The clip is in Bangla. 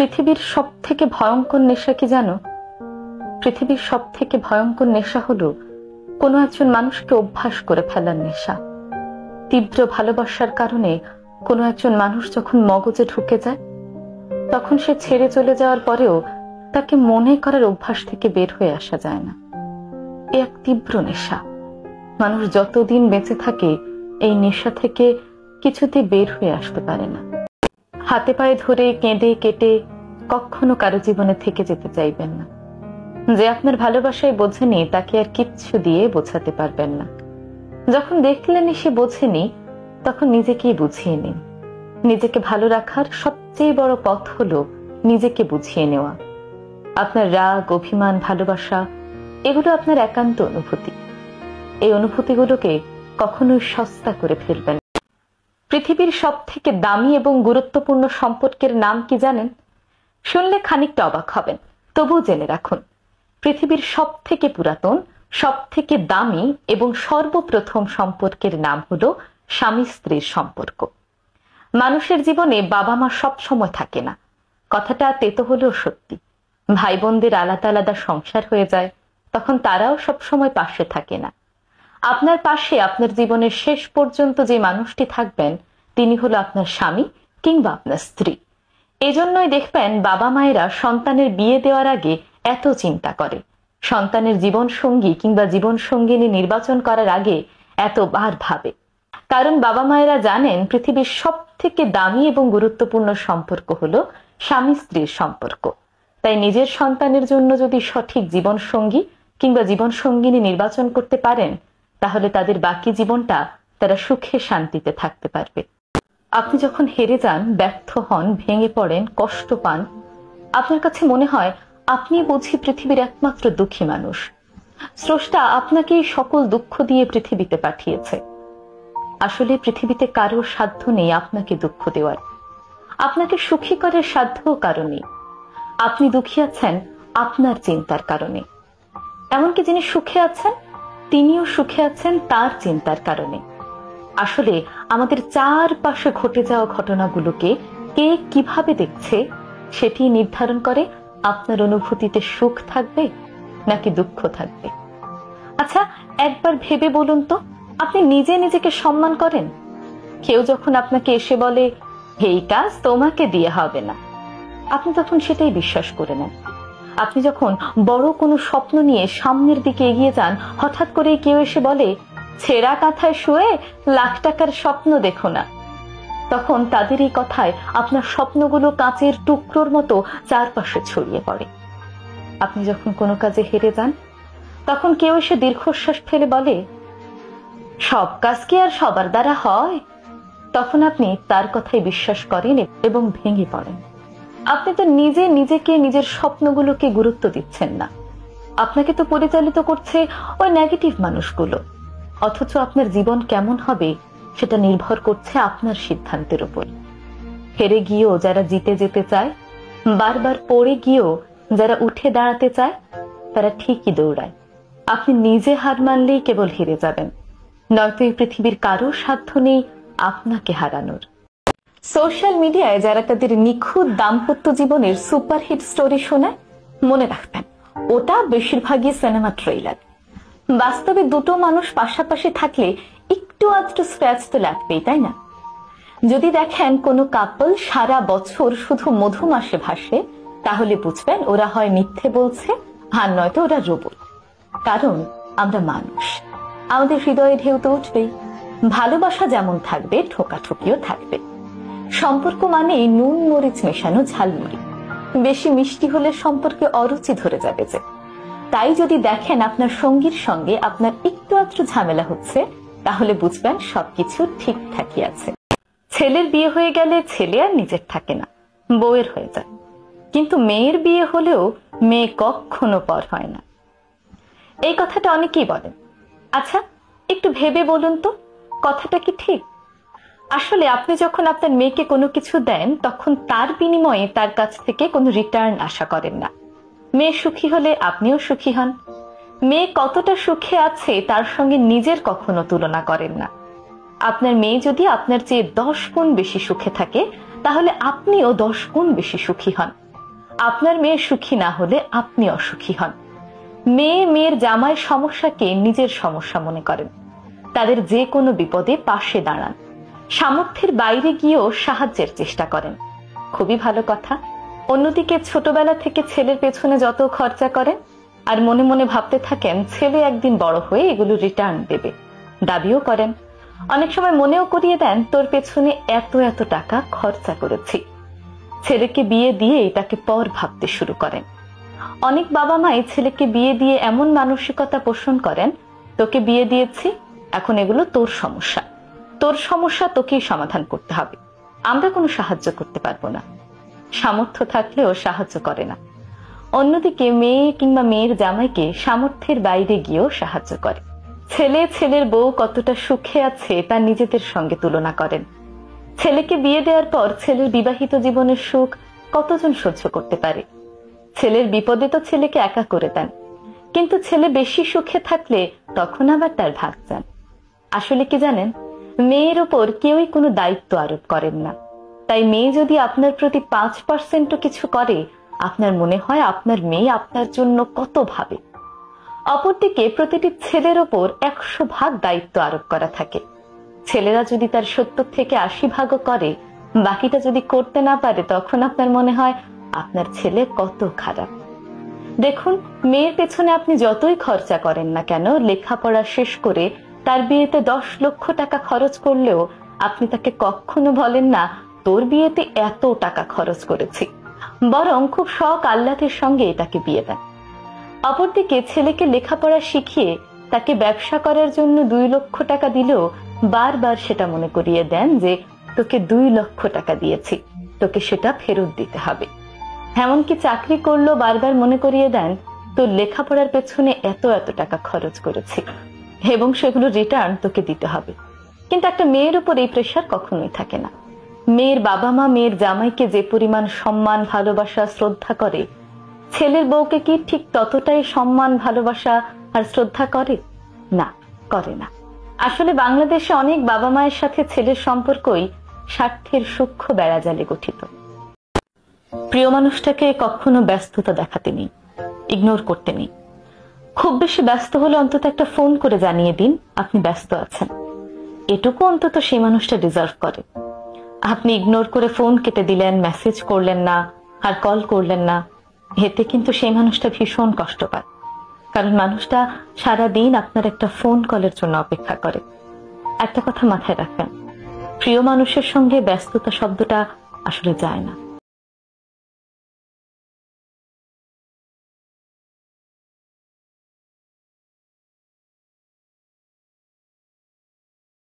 পৃথিবীর সবথেকে ভয়ঙ্কর নেশা কি জানো? পৃথিবীর সবথেকে ভয়ঙ্কর নেশা হলো কোনো একজন মানুষকে অভ্যাস করে ফেলার নেশা। তীব্র ভালোবাসার কারণে কোনো একজন মানুষ যখন মগজে ঢুকে যায়, তখন সে ছেড়ে চলে যাওয়ার পরেও তাকে মনে করার অভ্যাস থেকে বের হয়ে আসা যায় না। এ এক তীব্র নেশা। মানুষ যতদিন বেঁচে থাকে এই নেশা থেকে কিছুতে বের হয়ে আসতে পারে না। হাতে পায়ে ধরে কেঁদে কেটে কখনো কারো জীবনে থেকে যেতে চাইবেন না। যে আপনার ভালোবাসায় বোঝেনি তাকে আর কিচ্ছু দিয়ে বোঝাতে পারবেন না। যখন দেখলেন সে বোঝেনি, তখন নিজেকেই বুঝিয়ে নিন। নিজেকে ভালো রাখার সবচেয়ে বড় পথ হলো নিজেকে বুঝিয়ে নেওয়া। আপনার রাগ, অভিমান, ভালোবাসা এগুলো আপনার একান্ত অনুভূতি। এই অনুভূতিগুলোকে কখনোই সস্তা করে ফেলবেন না। পৃথিবীর সব থেকে দামি এবং গুরুত্বপূর্ণ সম্পর্কের নাম কি জানেন? শুনলে খানিকটা অবাক হবেন, তবুও জেনে রাখুন। পৃথিবীর সব থেকে পুরাতন, সব থেকে দামি এবং সর্বপ্রথম সম্পর্কের নাম হলো স্বামী স্ত্রীর সম্পর্ক। মানুষের জীবনে বাবা মা সব সময় থাকে না, কথাটা তেতো হলেও সত্যি। ভাই বোনদের আলাদা আলাদা সংসার হয়ে যায়, তখন তারাও সব সময় পাশে থাকে না। আপনার পাশে আপনার জীবনের শেষ পর্যন্ত যে মানুষটি থাকবেন তিনি হলো আপনার স্বামী কিংবা আপনার স্ত্রী। এজন্যই দেখবেন বাবা মায়েরা সন্তানের বিয়ে দেওয়ার আগে এত চিন্তা করে। সন্তানের জীবন সঙ্গী কিংবা জীবন সঙ্গিনী নির্বাচন করার আগে এতবার ভাবে। কারণ বাবা মায়েরা জানেন পৃথিবীর সব থেকে দামি এবং গুরুত্বপূর্ণ সম্পর্ক হলো স্বামী স্ত্রীর সম্পর্ক। তাই নিজের সন্তানের জন্য যদি সঠিক জীবন সঙ্গী কিংবা জীবন সঙ্গিনী নির্বাচন করতে পারেন, তাহলে তাদের বাকি জীবনটা তারা সুখে শান্তিতে থাকতে পারবে। আপনি যখন হেরে যান, ব্যর্থ হন, ভেঙে পড়েন, কষ্ট পান, আপনার কাছে মনে হয় আপনি বুঝি পৃথিবীর একমাত্র দুঃখী মানুষ। স্রষ্টা আপনাকে সকল দুঃখ দিয়ে পৃথিবীতে পাঠিয়েছে। আসলে পৃথিবীতে কারোর সাধ্য নেই আপনাকে দুঃখ দেওয়ার। আপনাকে সুখী করার সাধ্যও কারো নেই। আপনি দুঃখী আছেন আপনার চিন্তার কারণে। এমনকি যিনি সুখে আছেন তিনিও সুখে আছেন তার চিন্তার কারণে। আসলে আমাদের চারপাশে ঘটে যাওয়া ঘটনাগুলোকে কে কিভাবে দেখছে সেটি নির্ধারণ করে আপনার অনুভূতিতে সুখ থাকবে নাকি দুঃখ থাকবে। আচ্ছা, একবার ভেবে বলুন তো, আপনি নিজে নিজেকে সম্মান করেন? কেউ যখন আপনাকে এসে বলে এই কাজ তোমাকে দিয়ে হবে না, আপনি তখন সেটাই বিশ্বাস করে নেন। আপনি যখন বড় কোনো স্বপ্ন নিয়ে সামনের দিকে এগিয়ে যান, হঠাৎ করে কেউ এসে বলে ছেঁড়া কাঁথায় শুয়ে লাখ টাকার স্বপ্ন দেখো না, তখন তাদের এই কথায় আপনার স্বপ্নগুলো কাঁচের টুকরোর মতো চারপাশে ছড়িয়ে পড়ে। আপনি যখন কোনো কাজে হেরে যান, তখন কেউ এসে দীর্ঘশ্বাস ফেলে বলে সব কাজ কি আর সবার দ্বারা হয়, তখন আপনি তার কথাই বিশ্বাস করেন এবং ভেঙে পড়েন। আপনি তো নিজে নিজেকে, নিজের স্বপ্নগুলোকে গুরুত্ব দিচ্ছেন না। আপনাকে তো পরিচালিত করছে ওই নেগেটিভ মানুষগুলো। অথচ আপনার জীবন কেমন হবে সেটা নির্ভর করছে আপনার সিদ্ধান্তের উপর। হেরে গিয়েও যারা জিতে যেতে চায়, বারবার পড়ে গিয়েও যারা উঠে দাঁড়াতে চায়, তারা ঠিকই দৌড়ায়। আপনি নিজে হার মানলেই কেবল হেরে যাবেন, নয়তো এই পৃথিবীর কারো সাধ্য নেই আপনাকে হারানোর। সোশ্যাল মিডিয়ায় যারা তাদের নিখুঁত দাম্পত্য জীবনের সুপারহিট স্টোরি শোনায়, মনে রাখবেন ওটা বেশিরভাগই সিনেমা ট্রেইলার। বাস্তবে দুটো মানুষ পাশাপাশি থাকলে একটু আধটু স্ক্র্যাচ তো লাগবেই, তাই না? যদি দেখেন কোনো কাপল সারা বছর শুধু মধুমাসে ভাসে, তাহলে বুঝবেন ওরা হয় মিথ্যে বলছে আর নয়তো ওরা রোবট। কারণ আমরা মানুষ, আমাদের হৃদয়ে ঢেউ তো উঠবেই। ভালোবাসা যেমন থাকবে, ঠোকাঠুকিও থাকবে। সম্পর্ক মানে নুন মরিচ মেশানো ঝালমুড়ি। বেশি মিষ্টি হলে সম্পর্কে অরুচি ধরে যাবে যে। তাই যদি দেখেন আপনার সঙ্গীর সঙ্গে আপনার একটু আধটু ঝামেলা হচ্ছে, তাহলে বুঝবেন সবকিছু ঠিকঠাকই আছে। ছেলের বিয়ে হয়ে গেলে ছেলে আর নিজের থাকে না, বউয়ের হয়ে যায়। কিন্তু মেয়ের বিয়ে হলেও মেয়ে কখনো পর হয় না। এই কথাটা অনেকেই বলেন। আচ্ছা, একটু ভেবে বলুন তো, কথাটা কি ঠিক? আসলে আপনি যখন আপনার মেয়েকে কোনো কিছু দেন, তখন তার বিনিময়ে তার কাছ থেকে কোনো রিটার্ন আশা করেন না। মেয়ে সুখী হলে আপনিও সুখী হন। মেয়ে কতটা সুখে আছে তার সঙ্গে নিজের কখনো তুলনা করেন না। আপনার মেয়ে যদি আপনার চেয়ে 10 গুণ বেশি সুখে থাকে, তাহলে আপনিও 10 গুণ বেশি সুখী হন। আপনার মেয়ে সুখী না হলে আপনি অসুখী হন। মেয়ে মেয়ের জামাই সমস্যাকে নিজের সমস্যা মনে করেন, তাদের যে কোনো বিপদে পাশে দাঁড়ান, সামর্থ্যের বাইরে গিয়েও সাহায্যের চেষ্টা করেন। খুবই ভালো কথা। অন্যদিকে ছোটবেলা থেকে ছেলের পেছনে যত খরচা করেন আর মনে মনে ভাবতে থাকেন ছেলে একদিন বড় হয়ে এগুলো রিটার্ন দেবে, দাবিও করেন। অনেক সময় মনেও করিয়ে দেন তোর পেছনে এত এত টাকা খরচা করেছি। ছেলেকে বিয়ে দিয়ে তাকে পর ভাবতে শুরু করেন। অনেক বাবা মাই ছেলেকে বিয়ে দিয়ে এমন মানসিকতা পোষণ করেন, তোকে বিয়ে দিয়েছি, এখন এগুলো তোর সমস্যা, তোর সমস্যা তোকেই সমাধান করতে হবে, আমরা কোনো সাহায্য করতে পারবো না। সামর্থ্য থাকলেও সাহায্য করে না। অন্যদিকে মেয়ে কিংবা মেয়ের জামাইকে সামর্থ্যের বাইরে গিয়েও সাহায্য করে। ছেলে ছেলের বউ কতটা সুখে আছে তা নিজেদের সঙ্গে তুলনা করেন। ছেলেকে বিয়ে দেওয়ার পর ছেলের বিবাহিত জীবনের সুখ কতজন সহ্য করতে পারে? ছেলের বিপদে তো ছেলেকে একা করে দেন, কিন্তু ছেলে বেশি সুখে থাকলে তখন আবার তার ভাগ চান। আসলে কি জানেন, মেয়ের উপর কেউই কোনো দায়িত্ব আরোপ করেন না। তাই মেয়ে যদি আপনার প্রতি 5% কিছু করে, আপনার মনে হয় আপনার মেয়ে আপনার জন্য কত ভাবে। অপরদিকে প্রতিটি ছেলের ওপর 100 ভাগ দায়িত্ব আরোপ করা থাকে। ছেলেরা যদি তার 70 থেকে 80 ভাগও করে, বাকিটা যদি করতে না পারে, তখন আপনার মনে হয় আপনার ছেলে কত খারাপ। দেখুন, মেয়ের পেছনে আপনি যতই খরচা করেন না কেন, লেখাপড়া শেষ করে তার বিয়েতে 10 লক্ষ টাকা খরচ করলেও আপনি তাকে কখনো বলেন না তোর বিয়েতে এত টাকা খরচ করেছি, বরং খুব শখ আহ্লাদের সঙ্গে তাকে বিয়ে দেন। অপরদিকে ছেলেকে লেখাপড়া শিখিয়ে তাকে ব্যবসা করার জন্য 2 লক্ষ টাকা দিলেও বারবার সেটা মনে করিয়ে দেন যে তোকে 2 লক্ষ টাকা দিয়েছি, তোকে সেটা ফেরত দিতে হবে। এমনকি চাকরি করলো বারবার মনে করিয়ে দেন তোর লেখাপড়ার পেছনে এত এত টাকা খরচ করেছি এবং সেগুলো রিটার্ন তোকে দিতে হবে। কিন্তু একটা মেয়ের উপর এই প্রেশার কখনোই থাকে না। মেয়ের বাবা মা মেয়ের জামাইকে যে পরিমাণ সম্মান, ভালোবাসা, শ্রদ্ধা করে, ছেলের বউকে কি ঠিক ততটাই সম্মান, ভালোবাসা আর শ্রদ্ধা করে? না, করে না। আসলে বাংলাদেশে অনেক বাবা মায়ের সাথে ছেলের সম্পর্কই স্বার্থের সূক্ষ্ম বেড়াজালে গঠিত। প্রিয় মানুষটাকে কখনো ব্যস্ততা দেখাতে নেই, ইগনোর করতে নেই। খুব বেশি ব্যস্ত হলে অন্তত একটা ফোন করে জানিয়ে দিন আপনি ব্যস্ত আছেন। এটুকু অন্তত সেই মানুষটা ডিজার্ভ করে। আপনি ইগনোর করে ফোন কেটে দিলেন, মেসেজ করলেন না, আর কল করলেন না, এতে কিন্তু সেই মানুষটা ভীষণ কষ্ট পায়। কারণ মানুষটা সারাদিন আপনার একটা ফোন কলের জন্য অপেক্ষা করে। একটা কথা মাথায় রাখবেন, প্রিয় মানুষের সঙ্গে ব্যস্ততা শব্দটা আসলে যায় না।